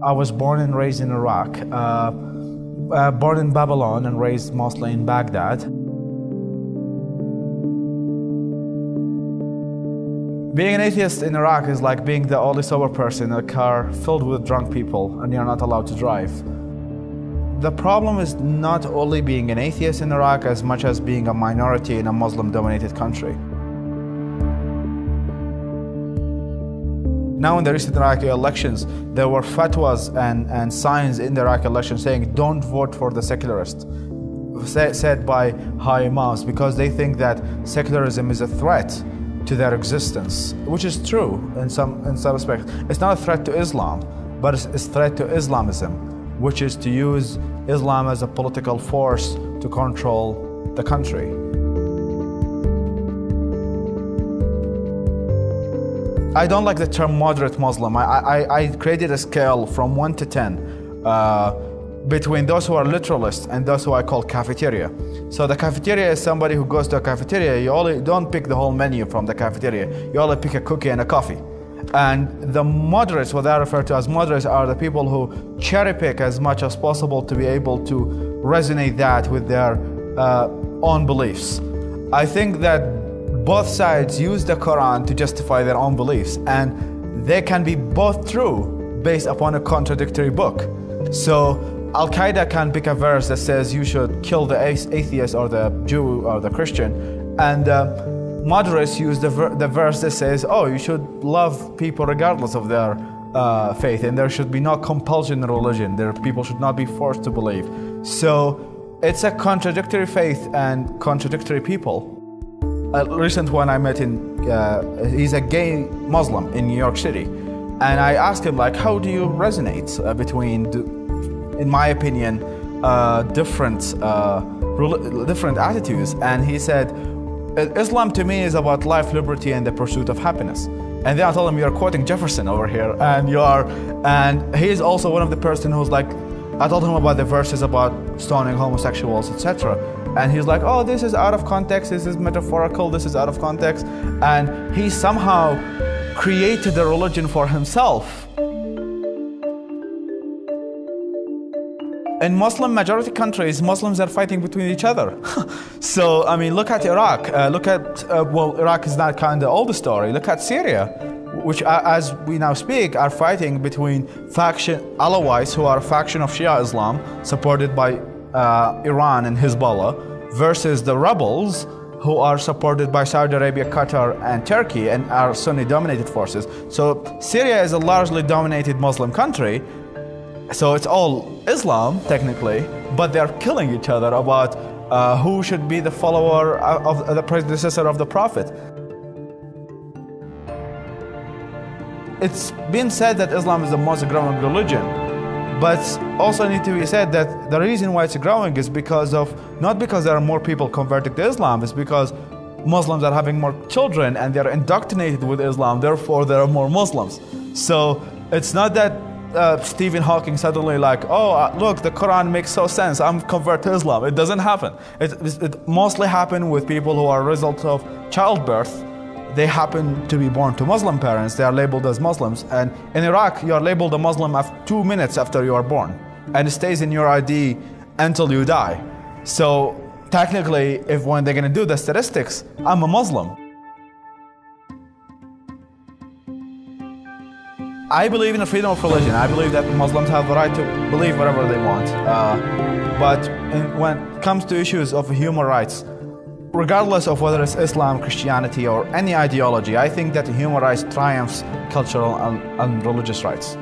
I was born and raised in Iraq, born in Babylon and raised mostly in Baghdad. Being an atheist in Iraq is like being the only sober person in a car filled with drunk people and you're not allowed to drive. The problem is not only being an atheist in Iraq as much as being a minority in a Muslim-dominated country. Now in the recent Iraqi elections, there were fatwas and signs in the Iraqi election saying don't vote for the secularists, said by high imams, because they think that secularism is a threat to their existence, which is true in some respects. It's not a threat to Islam, but it's a threat to Islamism, which is to use Islam as a political force to control the country. I don't like the term moderate Muslim. I created a scale from 1 to 10 between those who are literalists and those who I call cafeteria. So the cafeteria is somebody who goes to a cafeteria, you only don't pick the whole menu from the cafeteria, you only pick a cookie and a coffee. And the moderates, what I refer to as moderates, are the people who cherry pick as much as possible to be able to resonate that with their own beliefs. I think that both sides use the Quran to justify their own beliefs, and they can be both true based upon a contradictory book. So Al-Qaeda can pick a verse that says you should kill the atheist or the Jew or the Christian, and moderates use the verse that says, oh, you should love people regardless of their faith, and there should be no compulsion in religion. People should not be forced to believe. So it's a contradictory faith and contradictory people. A recent one I met he's a gay Muslim in New York City. And I asked him, like, how do you resonate between, in my opinion, different attitudes? And he said, Islam to me is about life, liberty, and the pursuit of happiness. And then I told him, you're quoting Jefferson over here, and he's also one of the person who's like, I told him about the verses about stoning homosexuals, etc. And he's like, oh, this is out of context, this is metaphorical, this is out of context. And he somehow created a religion for himself. In Muslim majority countries, Muslims are fighting between each other. So, I mean, look at Iraq. Well, Iraq is not kind of old story. Look at Syria, which, as we now speak, are fighting between Alawites, who are a faction of Shia Islam, supported by Iran and Hezbollah, versus the rebels, who are supported by Saudi Arabia, Qatar, and Turkey, and are Sunni-dominated forces. So Syria is a largely dominated Muslim country, so it's all Islam, technically, but they're killing each other about who should be the follower of the predecessor of the Prophet. It's been said that Islam is the most growing religion, but also need to be said that the reason why it's growing is because of, not because there are more people converting to Islam, it's because Muslims are having more children and they're indoctrinated with Islam, therefore there are more Muslims. So it's not that Stephen Hawking suddenly like, oh, look, the Quran makes so sense, I'm convert to Islam. It doesn't happen. It mostly happens with people who are a result of childbirth. They happen to be born to Muslim parents, they are labeled as Muslims. And in Iraq, you are labeled a Muslim 2 minutes after you are born. And it stays in your ID until you die. So technically, when they're gonna do the statistics, I'm a Muslim. I believe in the freedom of religion. I believe that Muslims have the right to believe whatever they want. But when it comes to issues of human rights, regardless of whether it's Islam, Christianity, or any ideology, I think that human rights triumphs cultural and religious rights.